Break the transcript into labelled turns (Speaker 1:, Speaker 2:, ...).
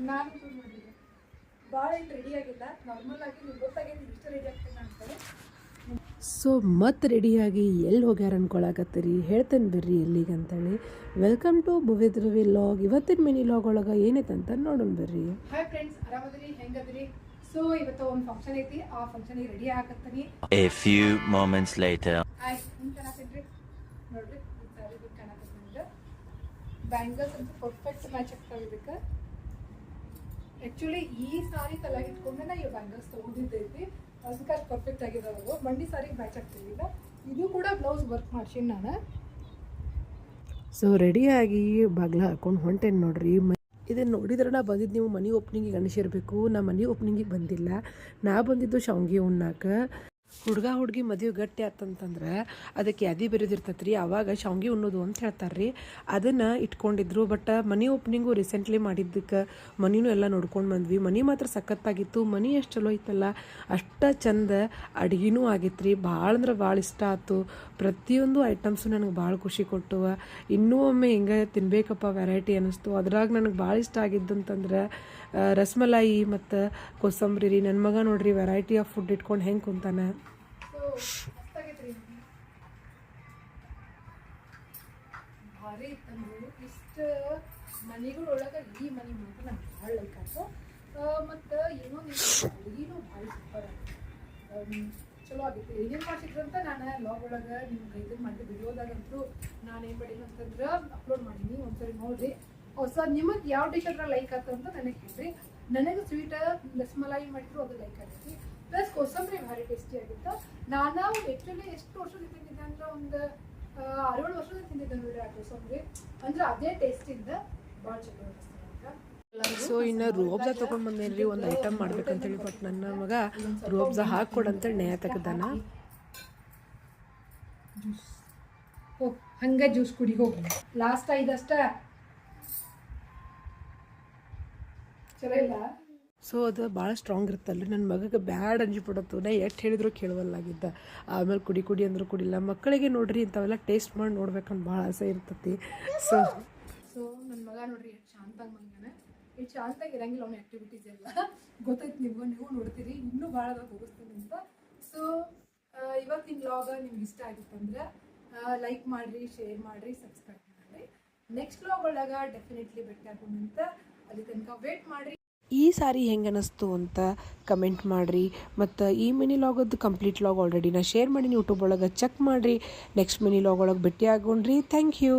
Speaker 1: ನಾನು ನೋಡಿದೆ ಭಾಳ ಏನು ರೆಡಿ ಆಗಿಲ್ಲ, ನಾರ್ಮಲ್ ಆಗಿ ನೀವು ಗೊತ್ತಾಗೈತಿ ಇಷ್ಟು ರೆಡಿ ಆಗ್ತೀನಿ ಅಂತಾರೆ.
Speaker 2: ಸೊ ಮತ್ತೆ ರೆಡಿಯಾಗಿ ಎಲ್ಲಿ ಹೋಗ್ಯಾರ ಅನ್ಕೊಳಕತ್ತೀರಿ, ಹೇಳ್ತೇನೆ ಬರ್ರಿ ಎಲ್ಲಿಗೆ ಅಂತೇಳಿ. Welcome to Bhuvidhruvi log. ಇವತ್ತಿನ ಮಿನಿ ಲಾಗ್ ಒಳಗೆ ಏನೈತೆ ಅಂತ ನೋಡೋಣ ಬರ್ರಿ.
Speaker 1: ಹಾಯ್ ಫ್ರೆಂಡ್ಸ್, ಆರಾಮದಿರಿ, ಹೆಂಗದಿರಿ? ಸೊ ಇವತ್ತು ಒಂದು ಫಂಕ್ಷನ್ ಐತಿ, ಆ ಫಂಕ್ಷನಿಗೆ ರೆಡಿ ಆಗತ್ತೀನಿ.
Speaker 3: A few moments later.
Speaker 1: ಹಾಯ್, ಹಿಂಗೆ ಕಾಣಕತ್ತೀರಿ ನೋಡ್ರಿ, ಈ ಸಾರಿ ಹಿಂಗೆ ಕಾಣಕತ್ತೀನಿ. ಬ್ಯಾಂಗಲ್ಸ್ ಅಂತೂ ಪರ್ಫೆಕ್ಟ್ ಮ್ಯಾಚ್ ಆಗ್ತಾವೆ ಇದಕ್ಕೆ. ಆ್ಯಕ್ಚುಲಿ ಈ ಸಾರಿ ತಲೆಗೆ ಇಟ್ಕೊಂಡೆ ನಾ ಈ ಬ್ಯಾಂಗಲ್ಸ್ ತೊಗೊಂಡಿದ್ದೈತಿ, ಅದಕ್ಕೆ ಅಷ್ಟು ಪರ್ಫೆಕ್ಟ್ ಆಗಿದಾವೆ. ಮಂಡಿ ಸಾರಿಗೆ ಮ್ಯಾಚ್ ಆಗ್ತೀವಿ. ಈಗ ಇದು ಕೂಡ ಬ್ಲೌಸ್ ವರ್ಕ್ ಮಾಡ್ಸೀನಿ ನಾನು.
Speaker 2: ಸೊ ರೆಡಿಯಾಗಿ ಬಾಗ್ಲ ಹಾಕೊಂಡು ಹೊಂಟೇನು ನೋಡ್ರಿ. ಇದನ್ನು ನೋಡಿದ್ರೆ ನಾ ಬಂದಿದ್ದು ನೀವು ಮನೆ ಓಪ್ನಿಂಗಿಗೆ ಅನಿಸಿರ್ಬೇಕು. ನಾ ಮನೆ ಓಪ್ನಿಂಗಿಗೆ ಬಂದಿಲ್ಲ, ನಾ ಬಂದಿದ್ದು ಶಾವ್ಗೆ ಉಣ್ಣಾಕ. ಹುಡುಗ ಹುಡುಗಿ ಮದುವೆ ಗಟ್ಟಿ ಆತಂತಂದ್ರೆ ಅದಕ್ಕೆ ಯಾದಿ ಬೆರೆದಿರ್ತೈತೆ ರೀ, ಆವಾಗ ಶಾವ್ಗೆ ಉಣ್ಣೋದು ಅಂತ ಹೇಳ್ತಾರೆ ರೀ. ಅದನ್ನು ಇಟ್ಕೊಂಡಿದ್ರು. ಬಟ್ ಮನೆ ಓಪ್ನಿಂಗು ರೀಸೆಂಟ್ಲಿ ಮಾಡಿದ್ದಕ್ಕೆ ಮನಿನೂ ಎಲ್ಲ ನೋಡ್ಕೊಂಡು ಬಂದ್ವಿ. ಮನೆ ಮಾತ್ರ ಸಖತ್ತಾಗಿತ್ತು. ಮನೆ ಎಷ್ಟು ಚಲೋ ಇತ್ತಲ್ಲ, ಅಷ್ಟು ಚಂದ ಅಡುಗೆನೂ ಆಗಿತ್ತು ರೀ. ಭಾಳ ಅಂದ್ರೆ ಭಾಳ ಇಷ್ಟ ಆಯ್ತು. ಪ್ರತಿಯೊಂದು ಐಟಮ್ಸು ನನಗೆ ಭಾಳ ಖುಷಿ ಕೊಟ್ಟುವ. ಇನ್ನೂ ಒಮ್ಮೆ ಹಿಂಗೆ ತಿನ್ಬೇಕಪ್ಪ ವೆರೈಟಿ ಅನ್ನಿಸ್ತು. ಅದ್ರಾಗ ನನಗೆ ಭಾಳ ಇಷ್ಟ ಆಗಿದ್ದಂತಂದ್ರೆ ರಸ್ಮಲಾಯಿ ಮತ್ತು ಕೋಸಂಬರಿ ರೀ. ನನ್ನ ಮಗ ನೋಡ್ರಿ ವೆರೈಟಿ ಆಫ್ ಫುಡ್ ಇಟ್ಕೊಂಡು ಹೆಂಗೆ ಕುಂತಾನೆ.
Speaker 1: ಭಾರಿ ಇತ್ತಂದ್ರು ಇಷ್ಟು ಮನೆಗಳೊಳಗೆ ಈ ಮನೆ ಮಾತ್ರ ನಂಗೆ ಭಾಳ ಲೈಕ್ ಆಯ್ತು. ಮತ್ತು ಏನೋ ನೀವು ಅಡುಗೆನೂ ಭಾಳ ಸೂಪರ್ ಆಗಿದೆ, ಚಲೋ ಆಗಿತ್ತು. ಏನೇನು ಮಾಡ್ಸಿದ್ರು ಅಂತ ನಾನು ಲಾಗ್ ಒಳಗೆ ನಿಮ್ಗೆ ಇದನ್ನು ಮಾಡಿ ವಿಡಿಯೋದಾಗಂತೂ ನಾನು ಏನು ಮಾಡೀನಿ ಅಂತಂದ್ರೆ ಅಪ್ಲೋಡ್ ಮಾಡೀನಿ, ಒಂದ್ಸರಿ ನೋಡಿರಿ. ಹೊಸ ನಿಮಗೆ ಯಾವ ಡಿಶ್ ಅದ್ರ ಲೈಕ್ ಆಯ್ತು ಅಂತ ನನಗೆ ಹೇಳ್ರಿ. ನನಗೆ ಸ್ವೀಟ್ ರಸ್ಮಲಾಯಿ ಮಾಡಿದ್ರು ಅದು ಲೈಕ್ ಆಗೈತಿ. ಪ್ಲಸ್ ಕೋಸಂಬರಿ ಭಾರಿ ಟೇಸ್ಟಿ ಆಗಿತ್ತು. ನಾನು ಆ್ಯಕ್ಚುಲಿ ಎಷ್ಟು ವರ್ಷದ ತಿಂದಿದ್ದೆ ಅಂದ್ರೆ ಒಂದು 6-7 ವರ್ಷದ ತಿಂದಿದ್ದೆ ನೋಡ್ರಿ ಆ ಕೋಸಂಬರಿ. ಅಂದ್ರೆ ಅದೇ ಟೇಸ್ಟಿಂದ ಭಾಳ ಚಲೋ ಅನಿಸ್ತು.
Speaker 2: ಸೊ ಇನ್ನು ರೋಬ್ಜಾ ತೊಗೊಂಡು ಬಂದೇನ್ರಿ, ಒಂದು ಐಟಮ್ ಮಾಡ್ಬೇಕಂತೇಳಿ. ಬಟ್ ನನ್ನ ಮಗ ರೋಬ್ಜಾ ಹಾಕ್ಕೊಡಂತೇಳಿ ನೇಯ ತೆಗ್ದಾನ.
Speaker 1: ಜ್ಯೂಸ್ ಹೋಗಿ ಹಂಗೆ ಜ್ಯೂಸ್ ಕುಡಿ ಹೋಗಿ. ಲಾಸ್ಟ್ ಇದಷ್ಟ ಚಲೋ ಇಲ್ಲ.
Speaker 2: ಸೊ ಅದು ಭಾಳ ಸ್ಟ್ರಾಂಗ್ ಇರುತ್ತಲ್ರಿ. ನನ್ನ ಮಗಗೆ ಬ್ಯಾಡ್ ಅಂಜಿಬಿಡತ್ತು. ನಾ ಎಷ್ಟು ಹೇಳಿದ್ರು ಕೇಳುವಲ್ಲಾಗಿದ್ದ. ಆಮೇಲೆ ಕುಡಿ ಅಂದರೂ ಕುಡಿಲ್ಲ. ಮಕ್ಕಳಿಗೆ ನೋಡ್ರಿ ಇಂಥವೆಲ್ಲ ಟೇಸ್ಟ್ ಮಾಡಿ ನೋಡ್ಬೇಕಂತ ಭಾಳ ಆಸೆ ಇರ್ತೈತಿ. ಸೊ
Speaker 1: ನನ್ನ ಮಗ ನೋಡ್ರಿ ಎಷ್ಟು ಶಾಂತಾಗಿ ಮಲ್ಗಾನೆ. ಎಷ್ಟು ಶಾಂತಾಗಿ ಇರಂಗಿಲ್ಲ ಅವನ ಆ್ಯಕ್ಟಿವಿಟೀಸ್ ಎಲ್ಲ ಗೊತ್ತೈತಿ. ನೀವು ನೋಡ್ತೀರಿ, ಇನ್ನೂ ಭಾಳ ತೋರಿಸ್ತೀನಿ ಅಂತ. ಸೊ ಇವತ್ತಿನ ವ್ಲಾಗ್ ನಿಮ್ಗೆ ಇಷ್ಟ ಆಗಿತ್ತಂದ್ರೆ ಲೈಕ್ ಮಾಡಿರಿ, ಶೇರ್ ಮಾಡಿರಿ, ಸಬ್ಸ್ಕ್ರೈಬ್ ಮಾಡಿರಿ. ನೆಕ್ಸ್ಟ್ ವ್ಲಾಗ್ ಒಳಗೆ ಡೆಫಿನೆಟ್ಲಿ ಭೇಟಿ ಆಗೋಣಂತ. ಅಲ್ಲಿ ತನಕ ವೇಟ್ ಮಾಡಿರಿ.
Speaker 2: ಈ ಸಾರಿ ಹೆಂಗೆ ಅನ್ನಿಸ್ತು ಅಂತ ಕಮೆಂಟ್ ಮಾಡಿರಿ. ಮತ್ತು ಈ ಮಿನಿ ಲಾಗದ್ದು ಕಂಪ್ಲೀಟ್ ಲಾಗ್ ಆಲ್ರೆಡಿ ನಾ ಶೇರ್ ಮಾಡೀನಿ ಯೂಟ್ಯೂಬ್ ಒಳಗೆ, ಚೆಕ್ ಮಾಡಿರಿ. ನೆಕ್ಸ್ಟ್ ಮಿನಿ ಲಾಗ್ ಒಳಗೆ ಭೇಟಿ ಆಗೋಣ್ರಿ. Thank you.